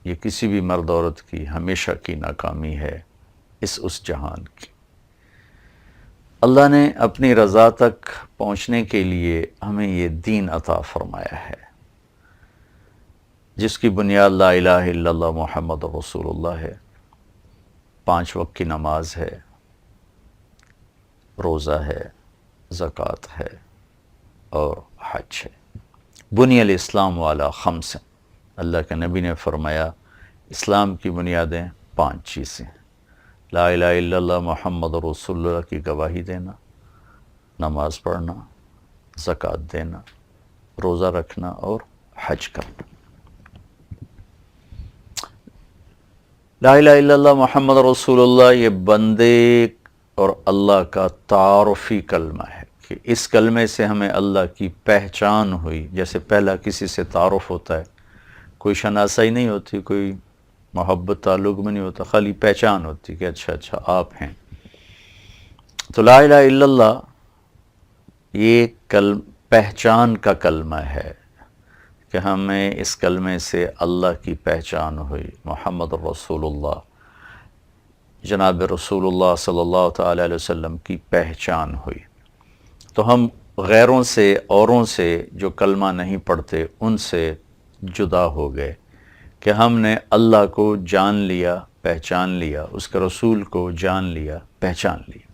یہ کسی بھی مرد عورت کی ہمیشہ کی ناکامی ہے اس جہان کی۔ اللہ نے اپنی رضا تک پہنچنے کے لیے ہمیں یہ دین عطا فرمایا ہے، جس کی بنیاد لا الہ الا اللہ محمد رسول اللہ ہے، 5 وقت کی نماز ہے، روزہ ہے، زکوٰۃ ہے اور حج ہے۔ بنی الاسلام علی 5، اللہ کے نبی نے فرمایا اسلام کی بنیادیں 5 چیزیں: لا الہ الا اللہ محمد رسول اللہ کی گواہی دینا، نماز پڑھنا، زکوٰۃ دینا، روزہ رکھنا اور حج کرنا۔ لا الہ الا اللہ محمد رسول اللہ یہ بندے اور اللہ کا تعارفی کلمہ ہے کہ اس کلمے سے ہمیں اللہ کی پہچان ہوئی۔ جیسے پہلا کسی سے تعارف ہوتا ہے، کوئی شناسائی نہیں ہوتی، کوئی محبت تعلق میں نہیں ہوتا، خالی پہچان ہوتی کہ اچھا آپ ہیں۔ تو لا الہ الا اللہ یہ پہچان کا کلمہ ہے کہ ہمیں اس کلمے سے اللہ کی پہچان ہوئی، محمد رسول اللہ، جناب رسول اللہ صلی اللہ تعالی علیہ وسلم کی پہچان ہوئی۔ تو ہم غیروں سے، اوروں سے جو کلمہ نہیں پڑھتے، ان سے جدا ہو گئے کہ ہم نے اللہ کو جان لیا، پہچان لیا، اس کے رسول کو جان لیا، پہچان لیا۔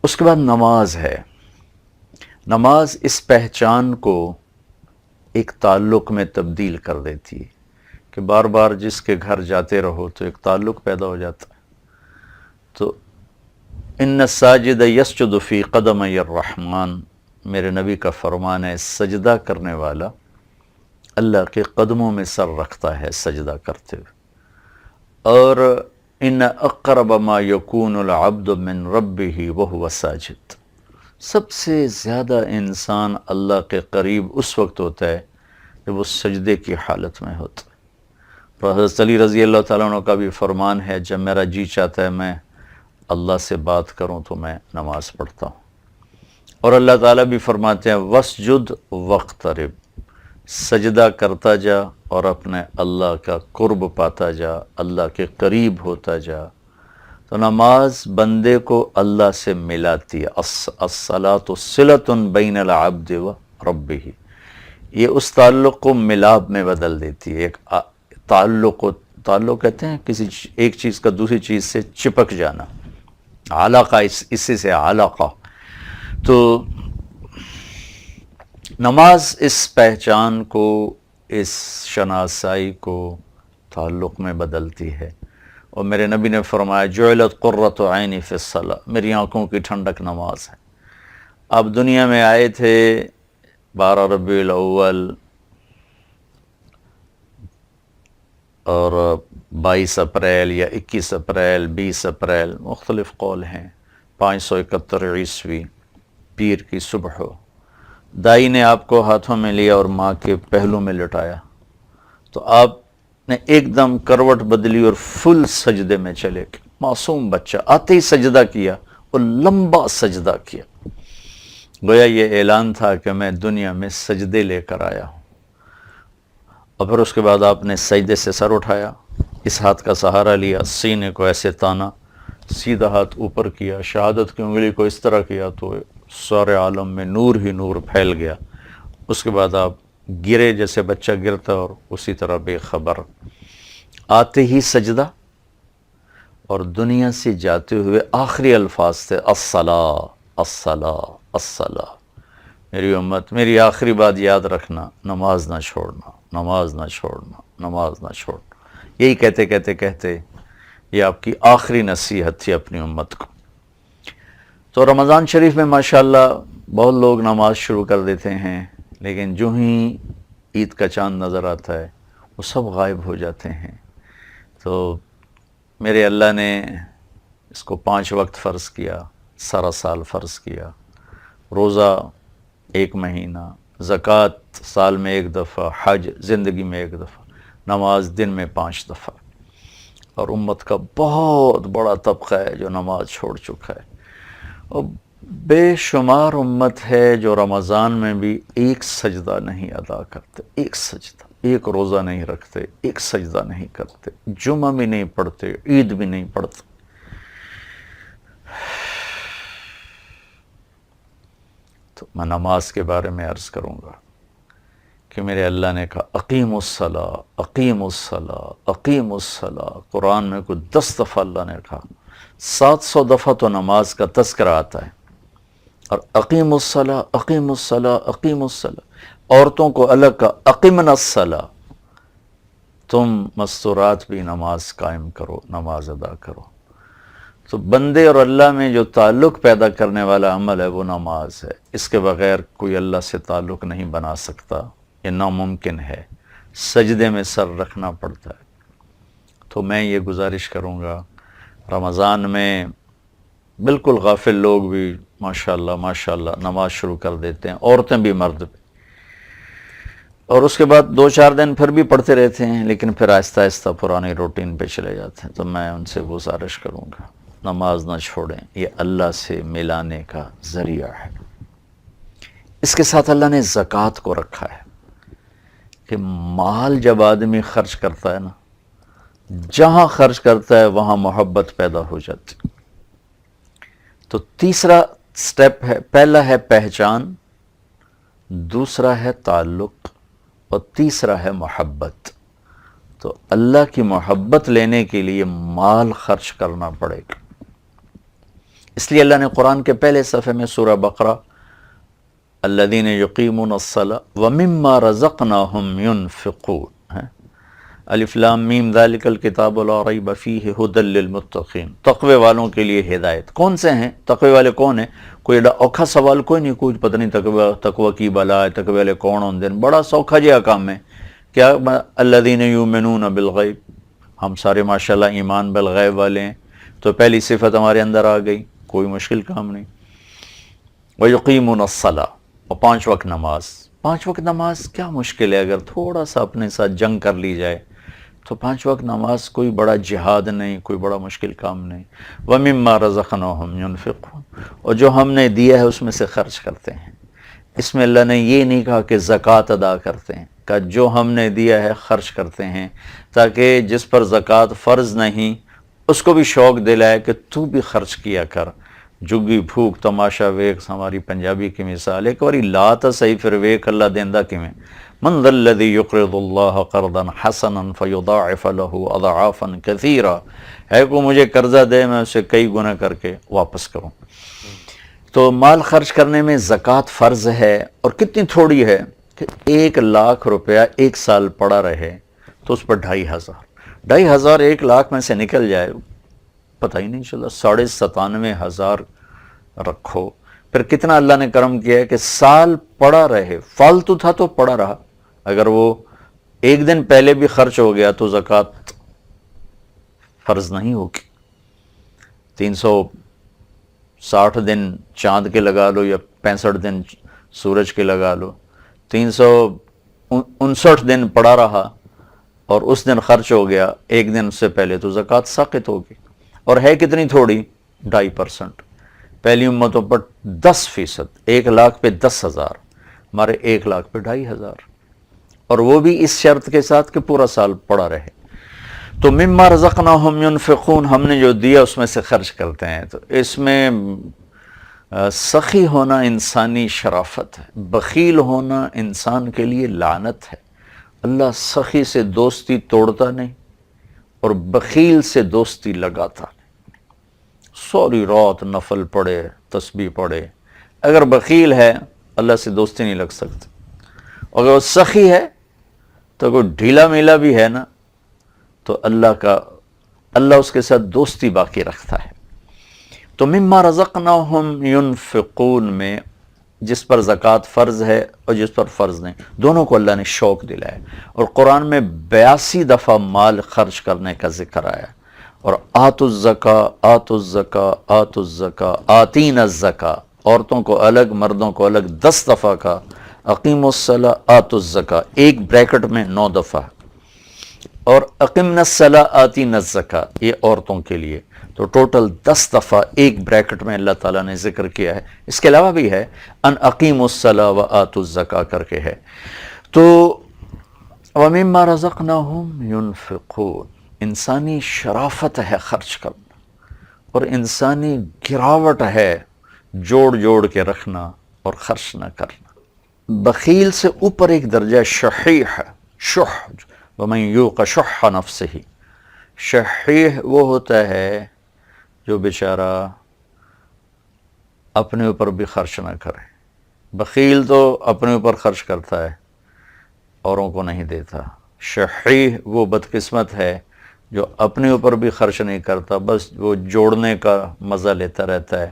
اس کے بعد نماز ہے۔ نماز اس پہچان کو ایک تعلق میں تبدیل کر دیتی ہے کہ بار بار جس کے گھر جاتے رہو تو ایک تعلق پیدا ہو جاتا ہے۔ تو ان الساجد یسجد فی قدمی الرحمن، میرے نبی کا فرمان ہے، سجدہ کرنے والا اللہ کے قدموں میں سر رکھتا ہے سجدہ کرتے ہوئے۔ اور ان اقرب ما یکون العبد من ربہ وہو ساجد، سب سے زیادہ انسان اللہ کے قریب اس وقت ہوتا ہے جب وہ سجدے کی حالت میں ہوتا ہے۔ اور حضرت علی رضی اللہ تعالیٰ عنہ کا بھی فرمان ہے، جب میرا جی چاہتا ہے میں اللہ سے بات کروں تو میں نماز پڑھتا ہوں۔ اور اللہ تعالیٰ بھی فرماتے ہیں وَاسْجُدْ وَاقْتَرِب، سجدہ کرتا جا اور اپنے اللہ کا قرب پاتا جا، اللہ کے قریب ہوتا جا۔ تو نماز بندے کو اللہ سے ملاتی ہے۔ الصلاۃ صلۃ بین العبد و ربہ، یہ اس تعلق کو ملاب میں بدل دیتی ہے۔ ایک تعلق کہتے ہیں کسی ایک چیز کا دوسری چیز سے چپک جانا، علاقہ، اسی سے علاقہ۔ تو نماز اس پہچان کو، اس شناسائی کو تعلق میں بدلتی ہے۔ اور میرے نبی نے فرمایا جعلت قرۃ عینی فی الصلاۃ، میری آنکھوں کی ٹھنڈک نماز ہے۔ آپ دنیا میں آئے تھے 12 ربیع الاول اور 22 اپریل یا 21 اپریل، 20 اپریل، مختلف قول ہیں، 571 عیسوی، پیر کی صبح ہو، دائی نے آپ کو ہاتھوں میں لیا اور ماں کے پہلو میں لٹایا، تو آپ نے ایک دم کروٹ بدلی اور فل سجدے میں چلے گئے۔ معصوم بچہ آتے ہی سجدہ کیا اور لمبا سجدہ کیا، گویا یہ اعلان تھا کہ میں دنیا میں سجدے لے کر آیا ہوں۔ اور پھر اس کے بعد آپ نے سجدے سے سر اٹھایا، اس ہاتھ کا سہارا لیا، سینے کو ایسے تانا، سیدھا ہاتھ اوپر کیا، شہادت کی انگلی کو اس طرح کیا تو سارے عالم میں نور ہی نور پھیل گیا۔ اس کے بعد آپ گرے جیسے بچہ گرتا اور اسی طرح بے خبر، آتے ہی سجدہ، اور دنیا سے جاتے ہوئے آخری الفاظ تھے الصلاۃ الصلاۃ الصلاۃ، میری امت میری آخری بات یاد رکھنا، نماز نہ چھوڑنا، نماز نہ چھوڑنا، نماز نہ چھوڑنا۔ یہی کہتے کہتے کہتے یہ آپ کی آخری نصیحت تھی اپنی امت کو۔ تو رمضان شریف میں ماشاءاللہ بہت لوگ نماز شروع کر دیتے ہیں، لیکن جو ہی عید کا چاند نظر آتا ہے وہ سب غائب ہو جاتے ہیں۔ تو میرے اللہ نے اس کو 5 وقت فرض کیا، سارا سال فرض کیا، روزہ 1 مہینہ، زکوٰۃ سال میں 1 دفعہ، حج زندگی میں 1 دفعہ، نماز دن میں 5 دفعہ، اور امت کا بہت بڑا طبقہ ہے جو نماز چھوڑ چکا ہے۔ اور بے شمار امت ہے جو رمضان میں بھی ایک سجدہ نہیں ادا کرتے، ایک سجدہ۔ ایک روزہ نہیں رکھتے، ایک سجدہ نہیں کرتے، جمعہ بھی نہیں پڑھتے، عید بھی نہیں پڑھتے. تو میں نماز کے بارے میں عرض کروں گا کہ میرے اللہ نے کہا اقیم الصلاۃ، اقیم الصلاۃ، اقیم الصلاۃ. قرآن میں کوئی 10 دفعہ اللہ نے کہا، 700 دفعہ تو نماز کا تذکرہ آتا ہے. اور اقیم الصلاۃ، اقیم الصلاۃ، اقیم الصلاۃ. عورتوں کو الگ کا اقیمنا الصلاۃ، تم مستورات بھی نماز قائم کرو، نماز ادا کرو. تو بندے اور اللہ میں جو تعلق پیدا کرنے والا عمل ہے وہ نماز ہے. اس کے بغیر کوئی اللہ سے تعلق نہیں بنا سکتا، یہ ناممکن ہے. سجدے میں سر رکھنا پڑتا ہے. تو میں یہ گزارش کروں گا، رمضان میں بالکل غافل لوگ بھی ماشاءاللہ ماشاءاللہ نماز شروع کر دیتے ہیں، عورتیں بھی مرد بھی، اور اس کے بعد 2-4 دن پھر بھی پڑھتے رہتے ہیں، لیکن پھر آہستہ آہستہ پرانی روٹین پہ چلے جاتے ہیں. تو میں ان سے گزارش کروں گا نماز نہ چھوڑیں، یہ اللہ سے ملانے کا ذریعہ ہے. اس کے ساتھ اللہ نے زکوٰۃ کو رکھا ہے کہ مال جب آدمی خرچ کرتا ہے نا، جہاں خرچ کرتا ہے وہاں محبت پیدا ہو جاتی. تو تیسرا سٹیپ ہے، پہلا ہے پہچان، دوسرا ہے تعلق، اور تیسرا ہے محبت. تو اللہ کی محبت لینے کے لیے مال خرچ کرنا پڑے گا. اس لیے اللہ نے قرآن کے پہلے صفحے میں سورہ بقرہ الذین یقیمون الصلاۃ ومما رزقناہم ینفقون، الف لام میم ذالک الکتاب لا ریب فیہ ھدی للمتقین. تقوی والوں کے لیے ہدایت. کون سے ہیں تقوی والے؟ کون ہیں؟ کوئی ایڈا اوکھا سوال کوئی نہیں، کچھ پتہ نہیں تقوی کی بلا ہے، تقوی والے کون ہوندے ہیں، بڑا سوکھا جہا کام ہے. کیا الذین یؤمنون بالغیب، ہم سارے ماشاءاللہ ایمان بالغیب والے ہیں، تو پہلی صفت ہمارے اندر آ گئی، کوئی مشکل کام نہیں. ویقیمون الصلاۃ، اور 5 وقت نماز. 5 وقت نماز کیا مشکل ہے؟ اگر تھوڑا سا اپنے ساتھ جنگ کر لی جائے تو 5 وقت نماز کوئی بڑا جہاد نہیں، کوئی بڑا مشکل کام نہیں. وَمِمَّا رَزَقْنَاهُمْ يُنْفِقُونَ، اور جو ہم نے دیا ہے اس میں سے خرچ کرتے ہیں. اس میں اللہ نے یہ نہیں کہا کہ زکوٰۃ ادا کرتے ہیں، کہ جو ہم نے دیا ہے خرچ کرتے ہیں، تاکہ جس پر زکوٰۃ فرض نہیں اس کو بھی شوق دلائے کہ تو بھی خرچ کیا کر. جگی بھوک تماشا ویک، ہماری پنجابی کی مثال. ایک باری لا تا صحیح پھر ویک اللہ دیندہ کیویں. من ذا الذی یقرض اللہ قرضا حسنا فیضاعف له اضعافا کثیرا، ہے کو مجھے قرضہ دے میں اسے کئی گنا کر کے واپس کروں. تو مال خرچ کرنے میں زکوٰۃ فرض ہے، اور کتنی تھوڑی ہے کہ 1 لاکھ روپیہ 1 سال پڑا رہے تو اس پر 2,500 1 لاکھ میں سے نکل جائے، پتہ ہی نہیں چلا. 97,500 رکھو. پھر کتنا اللہ نے کرم کیا ہے کہ سال پڑا رہے، فالتو تھا تو پڑا رہا. اگر وہ 1 دن پہلے بھی خرچ ہو گیا تو زکوٰۃ فرض نہیں ہوگی. 360 دن چاند کے لگا لو یا 65 دن سورج کے لگا لو، 359 دن پڑا رہا اور اس دن خرچ ہو گیا 1 دن سے پہلے تو زکوٰۃ ساقط ہوگی. اور ہے کتنی تھوڑی؟ 2.5%. پہلی امتوں پر 10%، 1 لاکھ پہ 10,000، ہمارے 1 لاکھ پہ 2,500، اور وہ بھی اس شرط کے ساتھ کہ پورا سال پڑا رہے. تو مما رزقناہم ینفقون، ہم نے جو دیا اس میں سے خرچ کرتے ہیں. تو اس میں سخی ہونا انسانی شرافت ہے، بخیل ہونا انسان کے لیے لعنت ہے. اللہ سخی سے دوستی توڑتا نہیں اور بخیل سے دوستی لگاتا نہیں. سوری رات نفل پڑھے، تسبیح پڑھے، اگر بخیل ہے اللہ سے دوستی نہیں لگ سکتی. اگر وہ سخی ہے تو کوئی ڈھیلا میلا بھی ہے نا تو اللہ اس کے ساتھ دوستی باقی رکھتا ہے. تو مما رزقناہم ینفقون میں جس پر زکوٰۃ فرض ہے اور جس پر فرض نہیں، دونوں کو اللہ نے شوق دلایا. اور قرآن میں 82 دفعہ مال خرچ کرنے کا ذکر آیا. اور آتوا الزکاۃ، آتوا الزکاۃ، آتوا الزکاۃ، آتین الزکاۃ، عورتوں کو الگ مردوں کو الگ 10 دفعہ کا. اقیم الصلاۃ، آتوا الزکاۃ ایک بریکٹ میں 9 دفعہ، اور اقمنا الصلاۃ آتینا الزکاۃ یہ عورتوں کے لیے. تو ٹوٹل 10 دفعہ ایک بریکٹ میں اللہ تعالیٰ نے ذکر کیا ہے. اس کے علاوہ بھی ہے ان اقیموا الصلاۃ و آتوا الزکاۃ کر کے ہے. تو وَمِمَّا رَزَقْنَاهُمْ يُنْفِقُونَ، انسانی شرافت ہے خرچ کرنا، اور انسانی گراوٹ ہے جوڑ جوڑ کے رکھنا اور خرچ نہ کرنا۔ بخیل سے اوپر ایک درجہ شحیح ہے، شح، وَمَن یوق شح نفسہ، شحیح وہ ہوتا ہے جو بیچارہ اپنے اوپر بھی خرچ نہ کرے۔ بخیل تو اپنے اوپر خرچ کرتا ہے، اوروں کو نہیں دیتا۔ شحیح وہ بدقسمت ہے جو اپنے اوپر بھی خرچ نہیں کرتا، بس وہ جوڑنے کا مزہ لیتا رہتا ہے،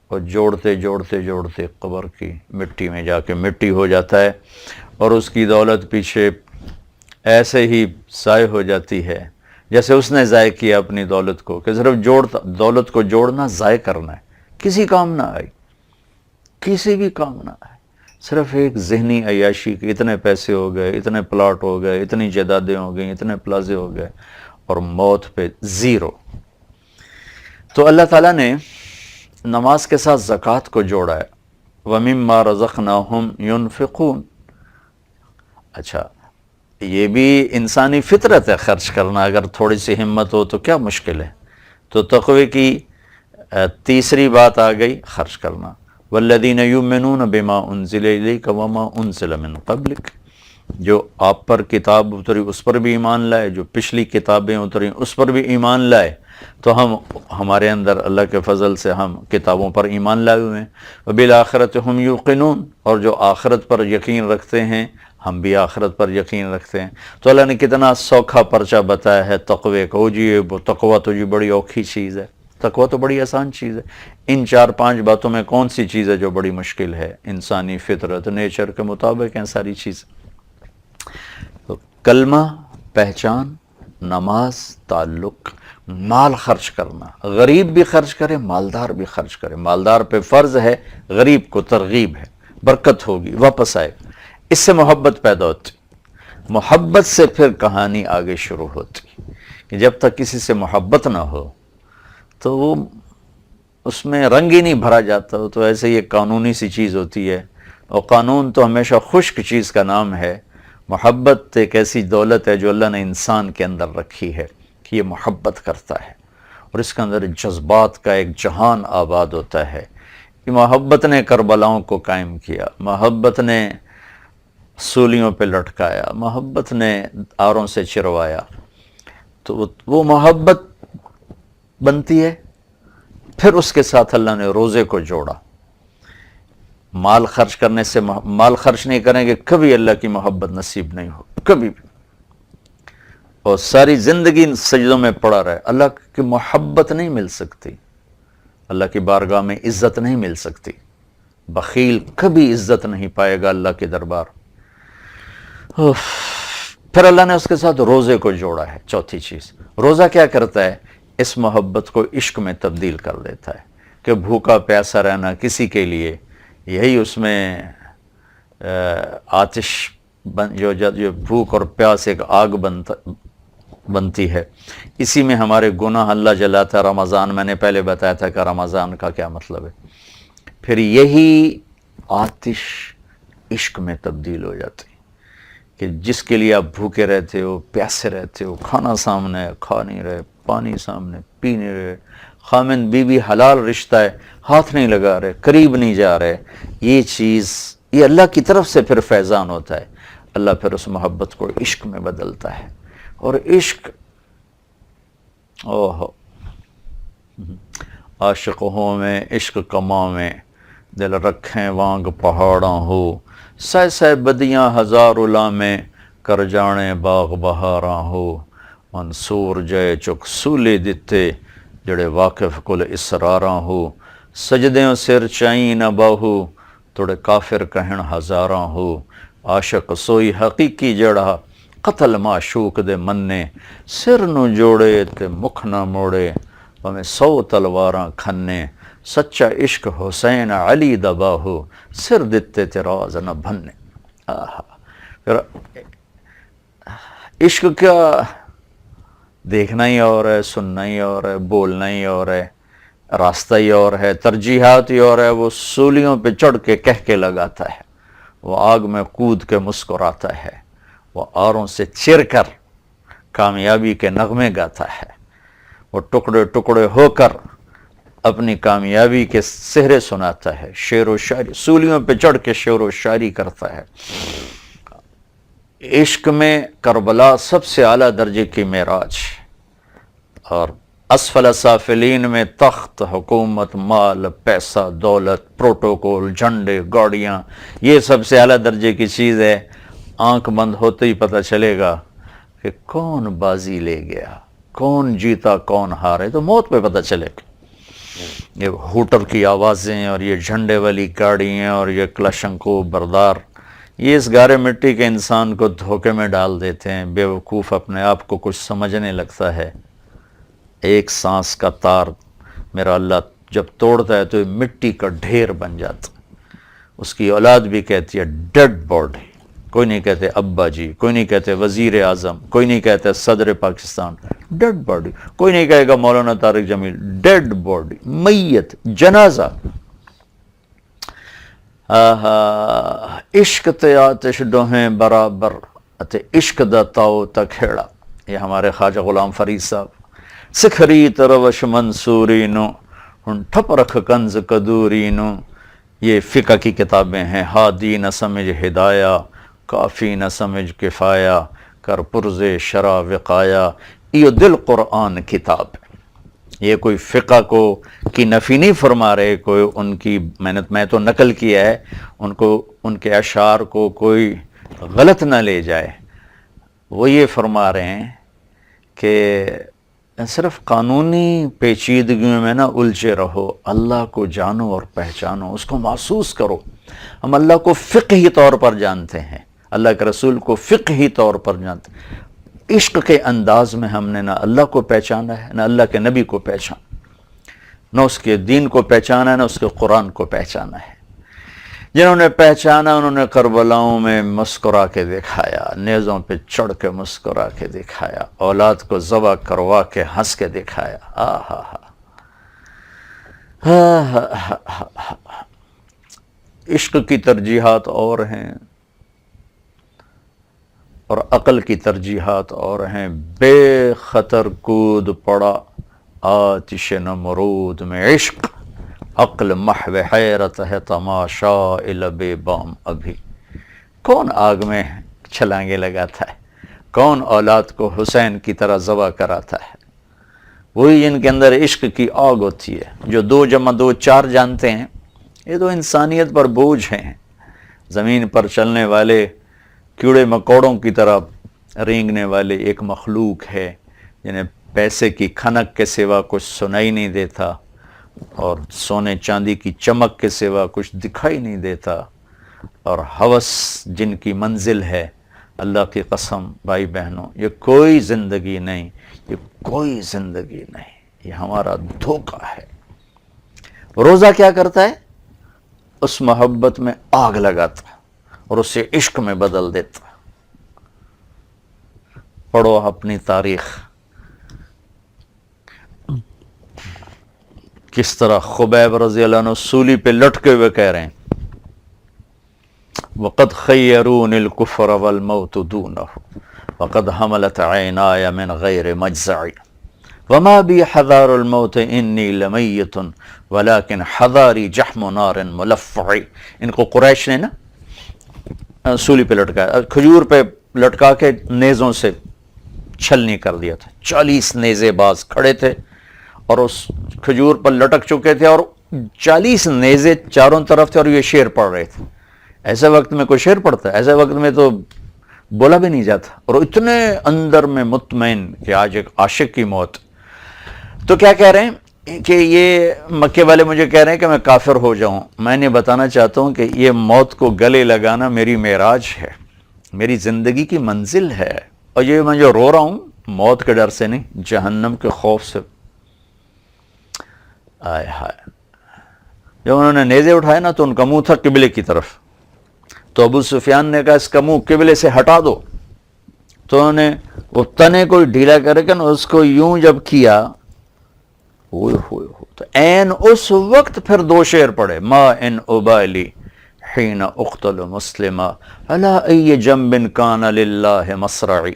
اور جوڑتے جوڑتے جوڑتے قبر کی مٹی میں جا کے مٹی ہو جاتا ہے، اور اس کی دولت پیچھے ایسے ہی ضائع ہو جاتی ہے جیسے اس نے ضائع کیا اپنی دولت کو، کہ صرف دولت کو جوڑنا، ضائع کرنا ہے، کسی کام نہ آئی، کسی بھی کام نہ آئے، صرف ایک ذہنی عیاشی کہ اتنے پیسے ہو گئے، اتنے پلاٹ ہو گئے، اتنی جائیدادیں ہو گئیں، اتنے پلازے ہو گئے، اور موت پہ زیرو۔ تو اللہ تعالیٰ نے نماز کے ساتھ زکوٰۃ کو جوڑا ہے، وَمِمَّا رَزَقْنَاهُمْ يُنْفِقُونَ۔ اچھا، یہ بھی انسانی فطرت ہے خرچ کرنا، اگر تھوڑی سی ہمت ہو تو کیا مشکل ہے۔ تو تقوی کی تیسری بات آ گئی خرچ کرنا، وَالَّذِينَ يُؤْمِنُونَ بِمَا أُنزِلَ إِلَيْكَ وَمَا أُنزِلَ مِن قَبْلِكَ، جو آپ پر کتاب اتری اس پر بھی ایمان لائے، جو پچھلی کتابیں اتری اس پر بھی ایمان لائے، تو ہمارے اندر اللہ کے فضل سے ہم کتابوں پر ایمان لائے ہوئے ہیں۔ وَبِالْآخِرَةِ هُمْ يُوقِنُونَ، اور جو آخرت پر یقین رکھتے ہیں، ہم بھی آخرت پر یقین رکھتے ہیں۔ تو اللہ نے کتنا سوکھا پرچہ بتایا ہے تقوی کو، جی تقوی تو جی بڑی اوکھی چیز ہے، تقوی تو بڑی آسان چیز ہے۔ ان 4-5 باتوں میں کون سی چیز ہے جو بڑی مشکل ہے؟ انسانی فطرت، نیچر کے مطابق ہیں ساری چیز۔ تو کلمہ، پہچان، نماز، تعلق، مال خرچ کرنا، غریب بھی خرچ کرے، مالدار بھی خرچ کرے، مالدار پہ فرض ہے، غریب کو ترغیب ہے، برکت ہوگی، واپس آئے، اس سے محبت پیدا ہوتی، محبت سے پھر کہانی آگے شروع ہوتی، کہ جب تک کسی سے محبت نہ ہو تو وہ اس میں رنگ ہی نہیں بھرا جاتا، تو ایسے یہ قانونی سی چیز ہوتی ہے، اور قانون تو ہمیشہ خشک چیز کا نام ہے۔ محبت ایک ایسی دولت ہے جو اللہ نے انسان کے اندر رکھی ہے کہ یہ محبت کرتا ہے، اور اس کے اندر جذبات کا ایک جہان آباد ہوتا ہے۔ کہ محبت نے کربلاؤں کو قائم کیا، محبت نے سولیوں پہ لٹکایا، محبت نے آروں سے چروایا، تو وہ محبت بنتی ہے۔ پھر اس کے ساتھ اللہ نے روزے کو جوڑا۔ مال خرچ کرنے سے، مال خرچ نہیں کریں گے کبھی اللہ کی محبت نصیب نہیں ہو، کبھی بھی، اور ساری زندگی سجدوں میں پڑا رہے، اللہ کی محبت نہیں مل سکتی، اللہ کی بارگاہ میں عزت نہیں مل سکتی۔ بخیل کبھی عزت نہیں پائے گا اللہ کے دربار۔ پھر اللہ نے اس کے ساتھ روزے کو جوڑا ہے، چوتھی چیز۔ روزہ کیا کرتا ہے؟ اس محبت کو عشق میں تبدیل کر دیتا ہے، کہ بھوکا پیاسا رہنا کسی کے لیے، یہی اس میں آتش جو بھوک اور پیاس ایک آگ بنتی ہے، اسی میں ہمارے گناہ اللہ جلاتا ہے۔ رمضان، میں نے پہلے بتایا تھا کہ رمضان کا کیا مطلب ہے۔ پھر یہی آتش عشق میں تبدیل ہو جاتی، کہ جس کے لیے آپ بھوکے رہتے ہو، پیاسے رہتے ہو، کھانا سامنے ہے کھا نہیں رہے، پانی سامنے پی نہیں رہے، خامن بیوی حلال رشتہ ہے ہاتھ نہیں لگا رہے، قریب نہیں جا رہے، یہ چیز، یہ اللہ کی طرف سے پھر فیضان ہوتا ہے۔ اللہ پھر اس محبت کو عشق میں بدلتا ہے، اور عشق، اوہ عاشق ہوں میں عشق کماں میں، دل رکھیں وانگ پہاڑاں ہو، سہ سہ بدیاں ہزار میں، کر جانے باغ بہاراں ہو، منصور جے چک سولے دتے، جڑے واقف کل اسراراں ہو، سجدیوں سر چائیں نہ باہو، توڑے کافر کہن ہزاراں ہو، عاشق سوئی حقیقی جڑا، قتل معشوق دے مننے، سر نو جوڑے تے مکھ نہ موڑے، ہمیں 100 تلواراں کھنے، سچا عشق حسین علی دا باہو، سر دتے تے راز نہ بھنے۔ پھر عشق کیا، دیکھنا ہی اور ہے، سننا ہی اور ہے، بولنا ہی اور ہے، راستہ ہی اور ہے، ترجیحات ہی اور ہے۔ وہ سولیوں پہ چڑھ کے کہہ کے لگاتا ہے، وہ آگ میں کود کے مسکراتا ہے، وہ اوروں سے چر کر کامیابی کے نغمے گاتا ہے، وہ ٹکڑے ٹکڑے ہو کر اپنی کامیابی کے سہرے سناتا ہے، شعر و شاعری، سولیوں پہ چڑھ کے شعر و شاعری کرتا ہے۔ عشق میں کربلا سب سے اعلیٰ درجے کی معراج، اور اسفل سافلین میں تخت، حکومت، مال، پیسہ، دولت، پروٹوکول، جھنڈے، گاڑیاں، یہ سب سے اعلیٰ درجے کی چیز ہے۔ آنکھ بند ہوتے ہی پتہ چلے گا کہ کون بازی لے گیا، کون جیتا کون ہارے، تو موت پہ پتہ چلے گا۔ یہ ہوٹر کی آوازیں اور یہ جھنڈے والی گاڑیاں اور یہ کلشنکو بردار، یہ اس گارے مٹی کے انسان کو دھوکے میں ڈال دیتے ہیں۔ بے وقوف اپنے آپ کو کچھ سمجھنے لگتا ہے۔ ایک سانس کا تار میرا اللہ جب توڑتا ہے تو یہ مٹی کا ڈھیر بن جاتا، اس کی اولاد بھی کہتی ہے ڈیڈ باڈی، کوئی نہیں کہتے ابا جی، کوئی نہیں کہتے وزیر اعظم، کوئی نہیں کہتے صدر پاکستان، ڈیڈ باڈی، کوئی نہیں کہے گا مولانا طارق جمیل، ڈیڈ باڈی، میت، جنازہ۔ عشق تے آتش ڈوہیں برابر اتے عشق دا تاؤ تا کھیڑا، یہ ہمارے خواجہ غلام فرید صاحب۔ سکھری تروش منصوری نو ہن ٹھپ رکھ کنز کدوری نو، یہ فقہ کی کتابیں ہیں۔ ہادی نہ سمجھ ہدایہ، کافی نہ سمجھ کفایہ، کر پرز شرع وقایا، یہ دل قرآن کتاب ہے۔ یہ کوئی فقہ کو کی نفی نہیں فرما رہے، کوئی ان کی محنت میں تو نقل کیا ہے، ان کو ان کے اشعار کو کوئی غلط نہ لے جائے۔ وہ یہ فرما رہے ہیں کہ صرف قانونی پیچیدگیوں میں نہ الجھے رہو، اللہ کو جانو اور پہچانو، اس کو محسوس کرو۔ ہم اللہ کو فقہی طور پر جانتے ہیں، اللہ کے رسول کو فقہی طور پر جانتے ہیں۔ عشق کے انداز میں ہم نے نہ اللہ کو پہچانا ہے، نہ اللہ کے نبی کو پہچانا، نہ اس کے دین کو پہچانا ہے، نہ اس کے قرآن کو پہچانا ہے۔ جنہوں نے پہچانا انہوں نے کربلاؤں میں مسکرا کے دکھایا، نیزوں پہ چڑھ کے مسکرا کے دکھایا، اولاد کو ذبح کروا کے ہنس کے دکھایا۔ عشق کی ترجیحات اور ہیں اور عقل کی ترجیحات اور ہیں۔ بے خطر کود پڑا آتش نمرود میں عشق، عقل محو حیرت ہے تماشا لب بام ابھی۔ کون آگ میں چھلانگے لگاتا ہے، کون اولاد کو حسین کی طرح ذبح کراتا ہے؟ وہی جن کے اندر عشق کی آگ ہوتی ہے، جو 2 + 2 4 جانتے ہیں۔ یہ تو انسانیت پر بوجھ ہیں، زمین پر چلنے والے کیڑے مکوڑوں کی طرح رینگنے والے ایک مخلوق ہے جنہیں پیسے کی کھنک کے سوا کچھ سنائی نہیں دیتا اور سونے چاندی کی چمک کے سوا کچھ دکھائی نہیں دیتا، اور ہوس جن کی منزل ہے۔ اللہ کی قسم بھائی بہنوں، یہ کوئی زندگی نہیں، یہ کوئی زندگی نہیں، یہ ہمارا دھوکہ ہے۔ روزہ کیا کرتا ہے؟ اس محبت میں آگ لگاتا اور اسے عشق میں بدل دیتا۔ پڑھو اپنی تاریخ، کس طرح خبیب رضی اللہ عنہ سولی پہ لٹکے ہوئے کہہ رہے ہیں وَقَدْ خَيَّرُونِ الْكُفْرَ وَالْمَوْتُ دُونَهُ وَقَدْ حَمَلَتْ عَيْنَايَ مِنْ غَيْرِ مَجْزَعِ وَمَا بِي حَذَارُ الْمَوْتِ إِنِّي لَمَيِّتٌ وَلَكِنْ حَذَارِي جَحْمُ نَارٍ مُلَفَّعِ۔ ان کو قریش نے نا سولی پہ لٹکایا، کھجور پہ لٹکا کے نیزوں سے چھلنی کر دیا تھا۔ 40 نیزے باز کھڑے تھے اور اس کھجور پر لٹک چکے تھے، اور 40 نیزے چاروں طرف تھے، اور یہ شعر پڑھ رہے تھے۔ ایسے وقت میں کوئی شعر پڑھتا ہے؟ ایسے وقت میں تو بولا بھی نہیں جاتا، اور اتنے اندر میں مطمئن کہ آج ایک عاشق کی موت۔ تو کیا کہہ رہے ہیں کہ یہ مکے والے مجھے کہہ رہے ہیں کہ میں کافر ہو جاؤں۔ میں نے بتانا چاہتا ہوں کہ یہ موت کو گلے لگانا میری معراج ہے، میری زندگی کی منزل ہے، اور یہ میں جو رو رہا ہوں موت کے ڈر سے نہیں، جہنم کے خوف سے۔ آئے ہائے، جب انہوں نے نیزے اٹھائے نا تو ان کا منہ تھا قبلے کی طرف، تو ابو سفیان نے کہا اس کا منہ قبلے سے ہٹا دو، تو انہوں نے وہ تنے کو ڈھیلا کر کے نا اس کو یوں جب کیا، ہوئے تو این اس وقت پھر 2 شعر پڑھے، ما ان ابالی حین اقتل مسلما علی ای جنب کان للہ مصرعی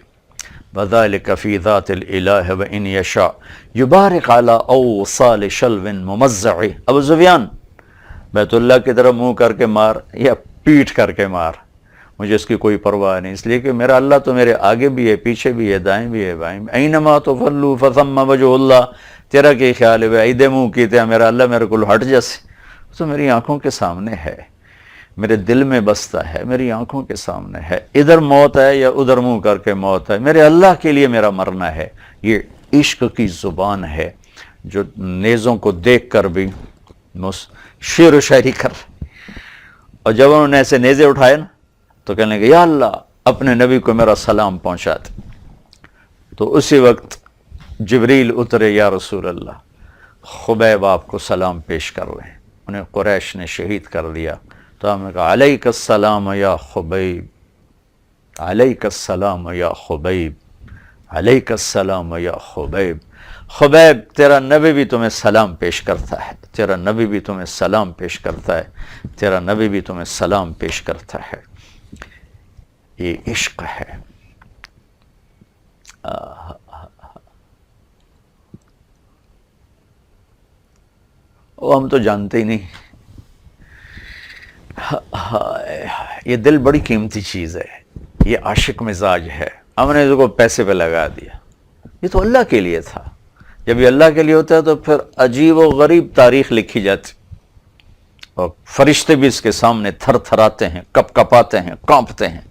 وذلک فی ذات الالہ وان یشاء یبارک علی اوصال شلو ممزع. ابو سفیان بیت اللہ کی طرف منہ کر کے مار یا پیٹھ کر کے مار، مجھے اس کی کوئی پرواہ نہیں، اس لیے کہ میرا اللہ تو میرے آگے بھی ہے، پیچھے بھی ہے، دائیں بھی ہے، بائیں بھی. اینما تفلوا فثم وجہ اللہ. تیرا کی خیال ہے ایدے منہ کیتے ہیں میرا اللہ میرے کو ہٹ جیسے، تو میری آنکھوں کے سامنے ہے، میرے دل میں بستا ہے، میری آنکھوں کے سامنے ہے. ادھر موت ہے یا ادھر منہ کر کے موت ہے، میرے اللہ کے لیے میرا مرنا ہے. یہ عشق کی زبان ہے جو نیزوں کو دیکھ کر بھی شعر و شاعری کر رہے. اور جب انہوں نے ایسے نیزے اٹھائے نا تو کہنے لگے یا اللہ اپنے نبی کو میرا سلام پہنچا دے. تو اسی وقت جبریل اترے، یا رسول اللہ خبیب آپ کو سلام پیش کر رہے ہیں، انہیں قریش نے شہید کر دیا. تو ہم نے کہا علیک السلام یا خبیب، علیک السلام یا خبیب، علیک السلام یا خبیب. خبیب تیرا نبی بھی تمہیں سلام پیش کرتا ہے، تیرا نبی بھی تمہیں سلام پیش کرتا ہے، تیرا نبی بھی تمہیں سلام پیش کرتا ہے. یہ عشق ہے. وہ ہم تو جانتے ہی نہیں. یہ دل بڑی قیمتی چیز ہے، یہ عاشق مزاج ہے. ہم نے اس کو پیسے پہ لگا دیا. یہ تو اللہ کے لیے تھا. جب یہ اللہ کے لیے ہوتا ہے تو پھر عجیب و غریب تاریخ لکھی جاتی، اور فرشتے بھی اس کے سامنے تھر تھراتے ہیں، کپ کپاتے ہیں، کانپتے ہیں.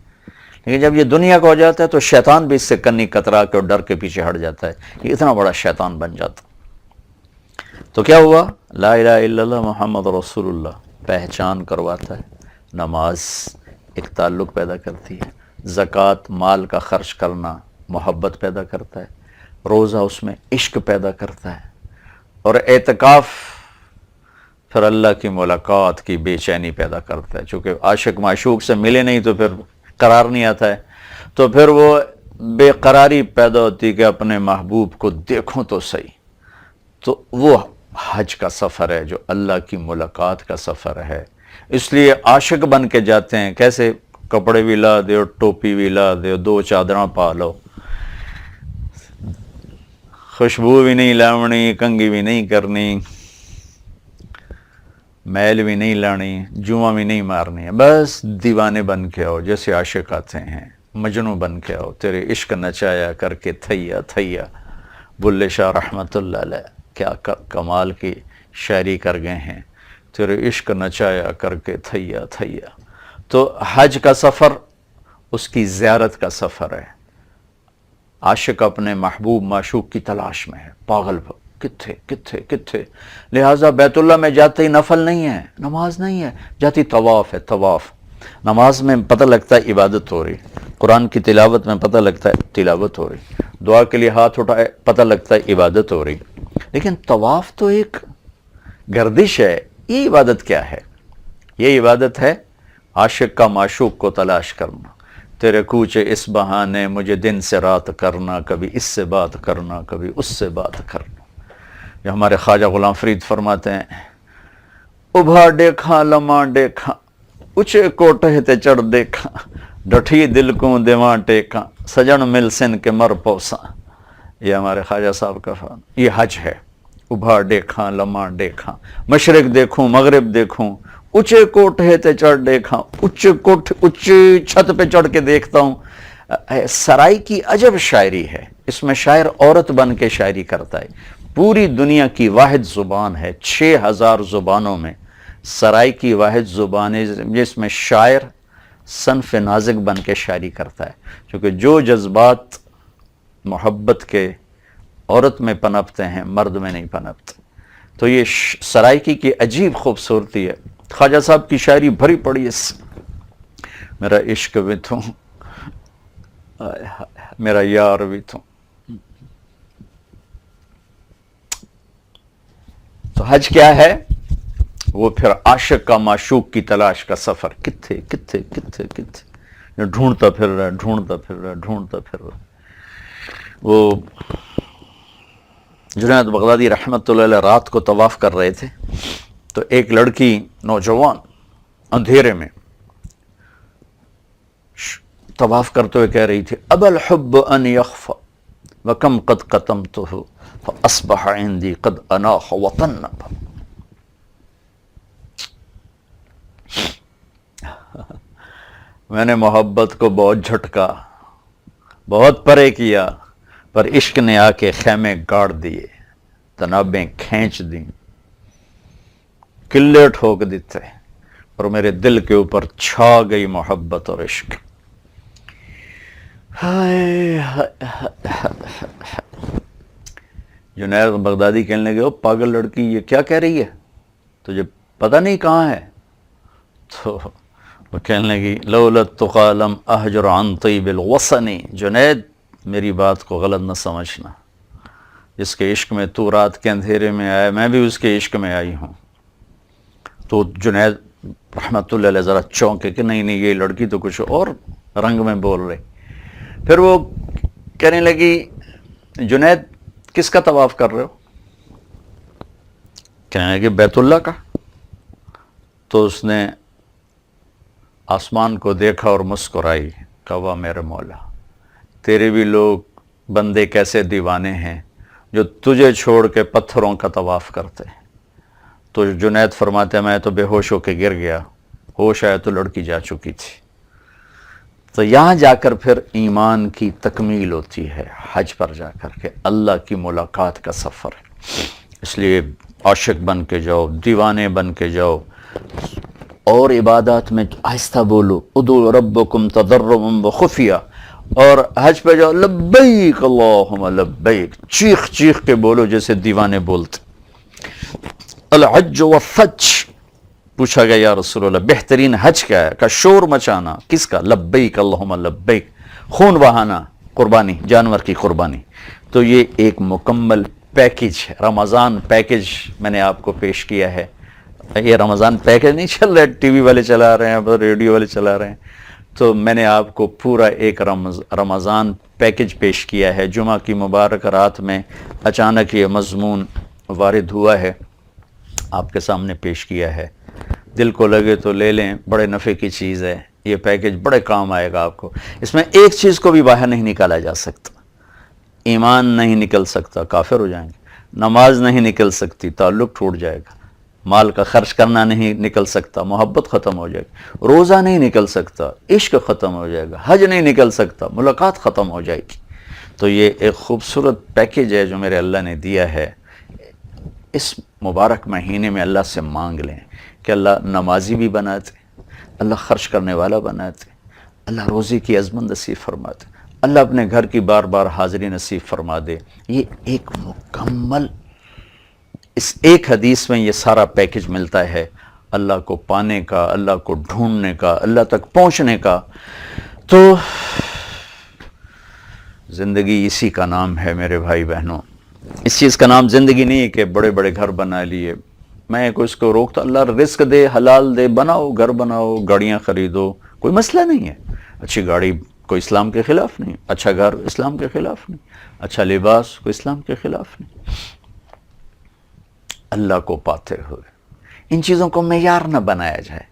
لیکن جب یہ دنیا کا ہو جاتا ہے تو شیطان بھی اس سے کنی کترا کے اور ڈر کے پیچھے ہٹ جاتا ہے. یہ اتنا بڑا شیطان بن جاتا. تو کیا ہوا؟ لا الہ الا اللہ محمد رسول اللہ پہچان کرواتا ہے. نماز ایک تعلق پیدا کرتی ہے. زکوٰۃ مال کا خرچ کرنا محبت پیدا کرتا ہے. روزہ اس میں عشق پیدا کرتا ہے. اور اعتکاف پھر اللہ کی ملاقات کی بے چینی پیدا کرتا ہے. چونکہ عاشق معشوق سے ملے نہیں تو پھر قرار نہیں آتا ہے، تو پھر وہ بے قراری پیدا ہوتی کہ اپنے محبوب کو دیکھوں تو صحیح. تو وہ حج کا سفر ہے جو اللہ کی ملاقات کا سفر ہے. اس لیے عاشق بن کے جاتے ہیں. کیسے؟ کپڑے بھی لا دے، ٹوپی بھی لا دے، 2 چادراں پا لو، خوشبو بھی نہیں لاونی، کنگھی بھی نہیں کرنی، میل بھی نہیں لانی، جواں بھی نہیں مارنی ہے. بس دیوانے بن کے آؤ جیسے عاشق آتے ہیں. مجنو بن کے آؤ، تیرے عشق نچایا کر کے تھیا تھیا. بلے شاہ رحمت اللہ علیہ کیا کمال کی شاعری کر گئے ہیں. تیرے عشق نچایا کر کے تھیا تھیا. تو حج کا سفر اس کی زیارت کا سفر ہے. عاشق اپنے محبوب معشوق کی تلاش میں ہے، پاگل کتھے کتھے کتھے. لہٰذا بیت اللہ میں جاتے ہی نفل نہیں ہے، نماز نہیں ہے، جاتی طواف ہے. طواف نماز میں پتہ لگتا ہے عبادت ہو رہی، قرآن کی تلاوت میں پتہ لگتا ہے تلاوت ہو رہی، دعا کے لیے ہاتھ اٹھائے پتہ لگتا ہے عبادت ہو رہی. لیکن طواف تو ایک گردش ہے. یہ عبادت کیا ہے؟ یہ عبادت ہے عاشق کا معشوق کو تلاش کرنا. تیرے کوچے اس بہانے مجھے دن سے رات کرنا، کبھی اس سے بات کرنا، کبھی اس سے بات کرنا. یہ ہمارے خواجہ غلام فرید فرماتے ہیں، ابھا دیکھا لمحہ دیکھا، اچھے کوٹے تے چڑھ دیکھا، ڈٹھی دل کو دیواں ٹیکا، سجن مل سن کے مر پوسا. یہ ہمارے خواجہ صاحب کا فرمان. یہ حج ہے. ابھا دیکھا لمحہ دیکھا، مشرق دیکھوں مغرب دیکھوں، اونچے کوٹھے تے چڑھ دیکھا، اونچی چھت پہ چڑھ کے دیکھتا ہوں. سرائی کی عجب شاعری ہے. اس میں شاعر عورت بن کے شاعری کرتا ہے. پوری دنیا کی واحد زبان ہے، 6000 زبانوں میں سرائی کی واحد زبان ہے جس میں شاعر صنف نازک بن کے شاعری کرتا ہے. کیونکہ جو جذبات محبت کے عورت میں پنپتے ہیں مرد میں نہیں پنپتے. تو یہ سرائکی کی عجیب خوبصورتی ہے. خواجہ صاحب کی شاعری بھری پڑی ہے. میرا عشق بھی تھوں، میرا یار بھی تھوں. تو حج کیا ہے؟ وہ پھر عاشق کا معشوق کی تلاش کا سفر. کتھے کتھے کتھے کتھے ڈھونڈتا پھر رہا، ڈھونڈتا پھر رہا، ڈھونڈتا پھر رہا. وہ جنید بغدادی رحمت اللہ علیہ رات کو طواف کر رہے تھے تو ایک لڑکی نوجوان اندھیرے میں طواف کرتے ہوئے کہہ رہی تھی اب الحب ان یخفى وکم قد قتمته فاصبح عندي قد اناخ وطنب. میں نے محبت کو بہت جھٹکا، بہت پرے کیا، پر عشق نے آ کے خیمے گاڑ دیے، تنابیں کھینچ دیں، قلعے ٹھوک دیتے، اور میرے دل کے اوپر چھا گئی محبت اور عشق. جنید بغدادی کہنے لگے، او پاگل لڑکی یہ کیا کہہ رہی ہے، تجھے پتہ نہیں کہاں ہے؟ تو وہ کہنے لگی لولا التقى لم احجر عن طیب الوصن. جنید میری بات کو غلط نہ سمجھنا، جس کے عشق میں تو رات کے اندھیرے میں آیا، میں بھی اس کے عشق میں آئی ہوں. تو جنید رحمت اللہ علیہ ذرا چونکے کہ نہیں یہ لڑکی تو کچھ اور رنگ میں بول رہی. پھر وہ کہنے لگی جنید کس کا طواف کر رہے ہو؟ کہنے لگے بیت اللہ کا. تو اس نے آسمان کو دیکھا اور مسکرائی، کہا واہ میرے مولا، تیرے بھی لوگ بندے کیسے دیوانے ہیں جو تجھے چھوڑ کے پتھروں کا طواف کرتے. تو جنید فرماتے میں تو بے ہوش ہو کے گر گیا، ہوش آیا تو لڑکی جا چکی تھی. تو یہاں جا کر پھر ایمان کی تکمیل ہوتی ہے، حج پر جا کر کے اللہ کی ملاقات کا سفر ہے. اس لیے عاشق بن کے جاؤ، دیوانے بن کے جاؤ، اور عبادات میں آہستہ بولو، ادعوا ربکم تضرعا وخفیہ، اور حج پہ جاؤ لبیک اللہم لبیک، چیخ چیخ کے بولو جیسے دیوانے بولتے. الحج والفج، پوچھا گیا یا رسول اللہ بہترین حج کیا ہے؟ کہ شور مچانا. کس کا؟ لبیک اللہم لبیک، خون بہانا، قربانی، جانور کی قربانی. تو یہ ایک مکمل پیکج ہے، رمضان پیکج میں نے آپ کو پیش کیا ہے. یہ رمضان پیکج نہیں چل رہا ہے، ٹی وی والے چلا رہے ہیں، ریڈیو والے چلا رہے ہیں. تو میں نے آپ کو پورا ایک رمضان پیکج پیش کیا ہے. جمعہ کی مبارک رات میں اچانک یہ مضمون وارد ہوا ہے، آپ کے سامنے پیش کیا ہے. دل کو لگے تو لے لیں، بڑے نفع کی چیز ہے. یہ پیکج بڑے کام آئے گا آپ کو. اس میں ایک چیز کو بھی باہر نہیں نکالا جا سکتا. ایمان نہیں نکل سکتا، کافر ہو جائیں گے. نماز نہیں نکل سکتی، تعلق ٹوٹ جائے گا. مال کا خرچ کرنا نہیں نکل سکتا، محبت ختم ہو جائے گی. روزہ نہیں نکل سکتا، عشق ختم ہو جائے گا. حج نہیں نکل سکتا، ملاقات ختم ہو جائے گی. تو یہ ایک خوبصورت پیکج ہے جو میرے اللہ نے دیا ہے. اس مبارک مہینے میں اللہ سے مانگ لیں کہ اللہ نمازی بھی بناتے، اللہ خرچ کرنے والا بناتے، اللہ روزی کی عظمت نصیب فرماتے، اللہ اپنے گھر کی بار بار حاضری نصیب فرما دے. یہ ایک مکمل، اس ایک حدیث میں یہ سارا پیکج ملتا ہے، اللہ کو پانے کا، اللہ کو ڈھونڈنے کا، اللہ تک پہنچنے کا. تو زندگی اسی کا نام ہے میرے بھائی بہنوں. اس چیز کا نام زندگی نہیں ہے کہ بڑے بڑے گھر بنا لیے. میں کو اس کو روکتا، اللہ رزق دے، حلال دے، بناؤ، گھر بناؤ، گاڑیاں خریدو، کوئی مسئلہ نہیں ہے. اچھی گاڑی کوئی اسلام کے خلاف نہیں، اچھا گھر اسلام کے خلاف نہیں، اچھا لباس کوئی اسلام کے خلاف نہیں. اللہ کو پاتے ہوئے ان چیزوں کو معیار نہ بنایا جائے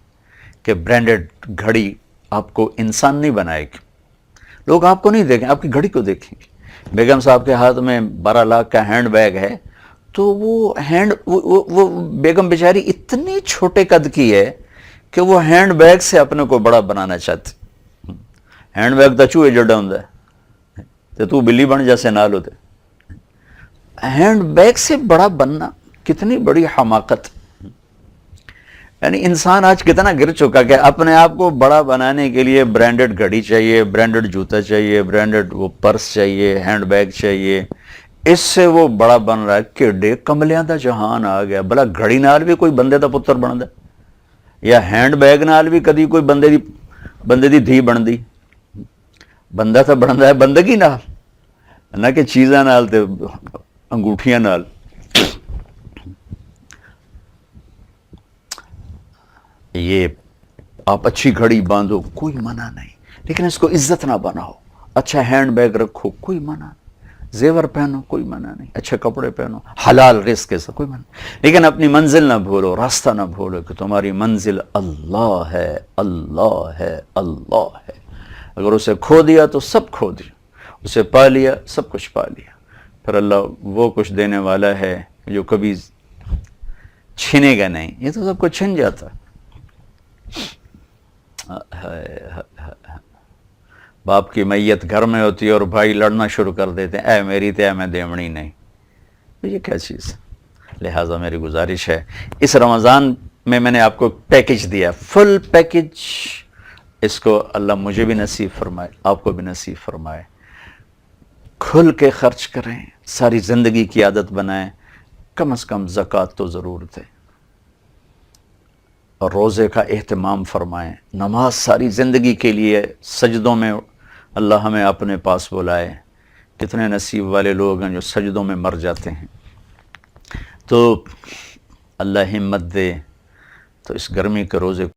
کہ برانڈڈ گھڑی آپ کو انسان نہیں بنائے گی. لوگ آپ کو نہیں دیکھیں، آپ کی گھڑی کو دیکھیں گے. بیگم صاحب کے ہاتھ میں 12 لاکھ کا ہینڈ بیگ ہے، تو وہ بیگم بیچاری اتنی چھوٹے قد کی ہے کہ وہ ہینڈ بیگ سے اپنے کو بڑا بنانا چاہتی. ہینڈ بیگ تو چوہے جڑا ہوں تو بلی بن جیسے نال ہوتے. ہینڈ بیگ سے بڑا بننا کتنی بڑی حماقت. یعنی انسان آج کتنا گر چکا کہ اپنے آپ کو بڑا بنانے کے لیے برانڈڈ گھڑی چاہیے، برانڈڈ جوتا چاہیے، برانڈڈ وہ پرس چاہیے، ہینڈ بیگ چاہیے. اس سے وہ بڑا بن رہا ہے کہ ڈے کملیاں دا جہان آ گیا. بلا گھڑی نال بھی کوئی بندے دا پتر بن دے، یا ہینڈ بیگ نال بھی کدی کوئی بندے دی دھی بن دی. بندہ تو بنتا ہے بندگی نال، نہ کہ چیزاں نال تے انگوٹھیاں نال. یہ آپ اچھی گھڑی باندھو، کوئی منع نہیں، لیکن اس کو عزت نہ بناؤ. اچھا ہینڈ بیگ رکھو، کوئی منع نہیں. زیور پہنو، کوئی منع نہیں. اچھے کپڑے پہنو، حلال رزق کے ساتھ، کوئی منع نہیں. لیکن اپنی منزل نہ بھولو، راستہ نہ بھولو کہ تمہاری منزل اللہ ہے، اللہ ہے، اللہ ہے. اگر اسے کھو دیا تو سب کھو دیا، اسے پا لیا سب کچھ پا لیا۔ پھر اللہ وہ کچھ دینے والا ہے جو کبھی چھنے گا نہیں، یہ تو سب کچھ چھن جاتا۔ باپ کی میت گھر میں ہوتی ہے اور بھائی لڑنا شروع کر دیتے ہیں، اے میری تے میں دیمڑی نہیں، یہ کیا چیز ہے؟ لہٰذا میری گزارش ہے، اس رمضان میں نے آپ کو پیکج دیا، فل پیکج، اس کو اللہ مجھے بھی نصیب فرمائے، آپ کو بھی نصیب فرمائے۔ کھل کے خرچ کریں، ساری زندگی کی عادت بنائیں، کم از کم زکوٰۃ تو ضرور دیں، اور روزے کا اہتمام فرمائیں، نماز ساری زندگی کے لیے، سجدوں میں اللہ ہمیں اپنے پاس بلائے۔ کتنے نصیب والے لوگ ہیں جو سجدوں میں مر جاتے ہیں۔ تو اللہ ہمت دے، تو اس گرمی کے روزے